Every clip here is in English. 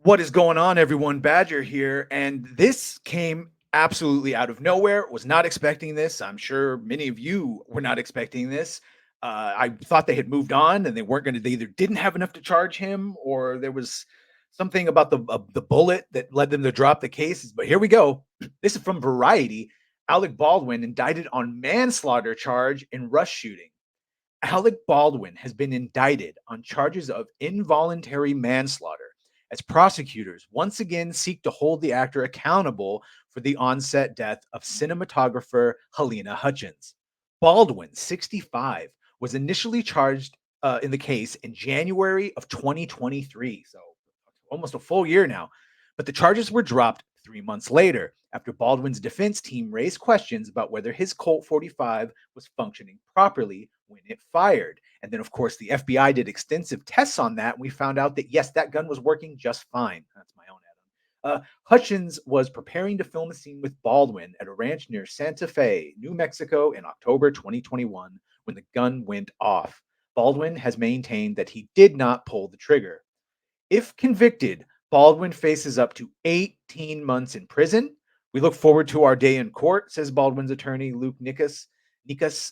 What is going on, everyone? Badger here. And this came absolutely out of nowhere. Was not expecting this. I'm sure many of you were not expecting this. I thought they had moved on and they weren't going to, they either didn't have enough to charge him or there was something about the bullet that led them to drop the cases. But here we go. This is from Variety. Alec Baldwin indicted on manslaughter charge in rush shooting. Alec Baldwin has been indicted on charges of involuntary manslaughter as prosecutors once again seek to hold the actor accountable for the onset death of cinematographer Helena Hutchins. Baldwin, 65, was initially charged in the case in January of 2023, so almost a full year now. But the charges were dropped 3 months later after Baldwin's defense team raised questions about whether his Colt 45 was functioning properly when it fired. And then, of course, the FBI did extensive tests on that. And we found out that, yes, that gun was working just fine. That's my own add-on. Hutchins was preparing to film a scene with Baldwin at a ranch near Santa Fe, New Mexico in October 2021 when the gun went off. Baldwin has maintained that he did not pull the trigger. If convicted, Baldwin faces up to 18 months in prison. We look forward to our day in court, says Baldwin's attorney Luke Nikas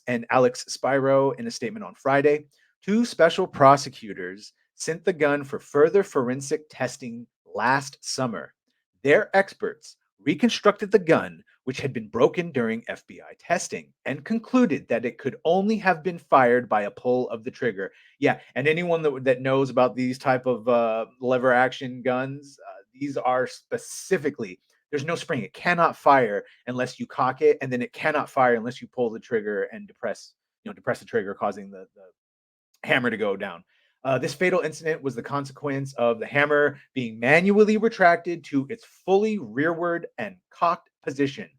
and Alex Spiro in a statement on Friday. Two special prosecutors sent the gun for further forensic testing last summer. Their experts reconstructed the gun, which had been broken during FBI testing, and concluded that it could only have been fired by a pull of the trigger. Yeah, and anyone that knows about these type of lever action guns, these are specifically there's no spring. It cannot fire unless you cock it, and then it cannot fire unless you pull the trigger and depress the trigger, causing the hammer to go down. This fatal incident was the consequence of the hammer being manually retracted to its fully rearward and cocked position,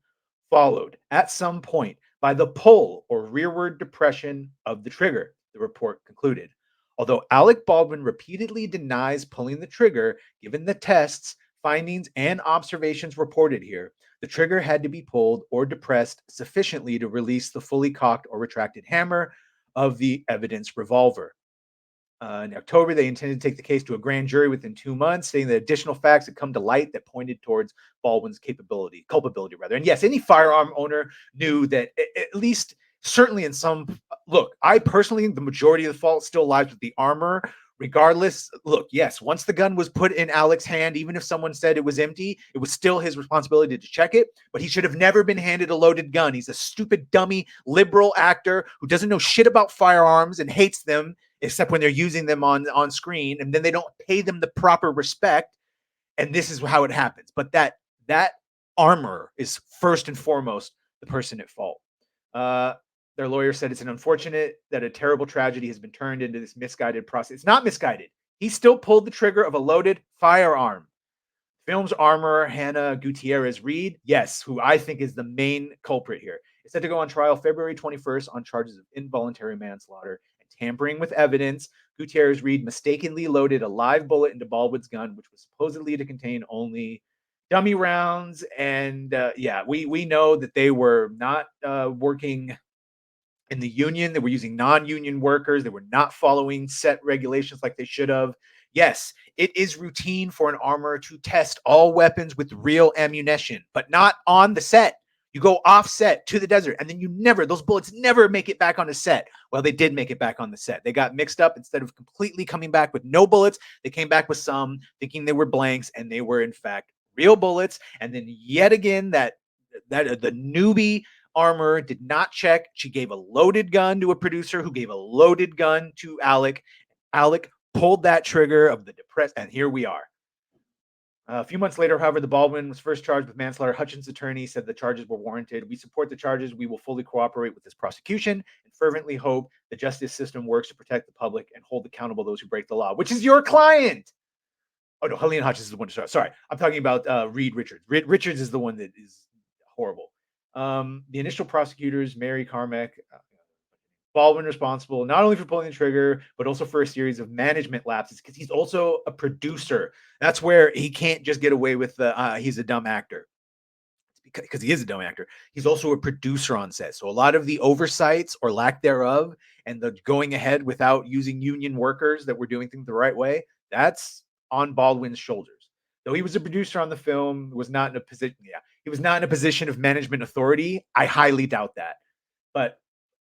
followed at some point by the pull or rearward depression of the trigger, the report concluded. Although Alec Baldwin repeatedly denies pulling the trigger, given the tests, findings, and observations reported here, the trigger had to be pulled or depressed sufficiently to release the fully cocked or retracted hammer of the evidence revolver. In October, they intended to take the case to a grand jury within 2 months, saying that additional facts had come to light that pointed towards Baldwin's culpability rather. And yes, any firearm owner knew that at least, certainly in some. Look, I personally think the majority of the fault still lies with the armor. Regardless, look, yes, once the gun was put in Alec's hand, even if someone said it was empty, it was still his responsibility to check it. But he should have never been handed a loaded gun. He's a stupid, dummy, liberal actor who doesn't know shit about firearms and hates them except when they're using them on screen, and then they don't pay them the proper respect. And this is how it happens. But that armor is first and foremost the person at fault. Uh, their lawyer said it's an unfortunate that a terrible tragedy has been turned into this misguided process. It's not misguided. He still pulled the trigger of a loaded firearm. Film's armorer, Hannah Gutierrez Reed, yes, who I think is the main culprit here, is set to go on trial February 21st on charges of involuntary manslaughter and tampering with evidence. Gutierrez Reed mistakenly loaded a live bullet into Baldwin's gun, which was supposedly to contain only dummy rounds. And yeah, we know that they were not working in the union. They were using non-union workers. They were not following set regulations like they should have. Yes, it is routine for an armorer to test all weapons with real ammunition, but not on the set. You go offset to the desert, and then those bullets never make it back on the set. Well, they did make it back on the set. They got mixed up. Instead of completely coming back with no bullets, they came back with some, thinking they were blanks, and they were in fact real bullets. And then yet again, that the newbie armor did not check. She gave a loaded gun to a producer who gave a loaded gun to Alec. Alec pulled that trigger of the depressed, and here we are. A few months later, however, the Baldwin was first charged with manslaughter. Hutchins' attorney said the charges were warranted. We support the charges. We will fully cooperate with this prosecution and fervently hope the justice system works to protect the public and hold accountable those who break the law, which is your client. Oh, no, Helena Hutchins is the one to start. Sorry, I'm talking about Reed Richards. Richards is the one that is horrible. The initial prosecutors, Mary Carmack, Baldwin responsible not only for pulling the trigger, but also for a series of management lapses because he's also a producer. That's where he can't just get away with he's a dumb actor. Because he is a dumb actor. He's also a producer on set. So a lot of the oversights or lack thereof and the going ahead without using union workers that were doing things the right way, that's on Baldwin's shoulders. Though he was a producer on the film, was not in a position. Yeah, he was not in a position of management authority. I highly doubt that, but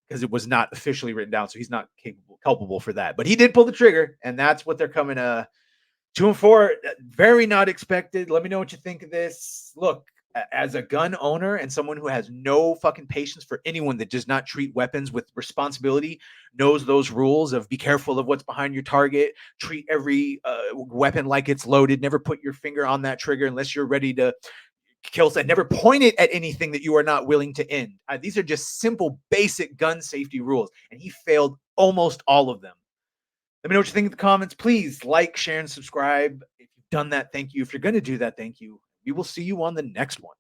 because it was not officially written down, so he's not capable, culpable for that. But he did pull the trigger, and that's what they're coming. 2 and 4, very not expected. Let me know what you think of this. Look, as a gun owner and someone who has no fucking patience for anyone that does not treat weapons with responsibility, knows those rules of be careful of what's behind your target, treat every weapon like it's loaded, never put your finger on that trigger unless you're ready to kill, and never point it at anything that you are not willing to end. These are just simple, basic gun safety rules, and he failed almost all of them. Let me know what you think in the comments. Please like, share, and subscribe. If you've done that, thank you. If you're going to do that, thank you. We will see you on the next one.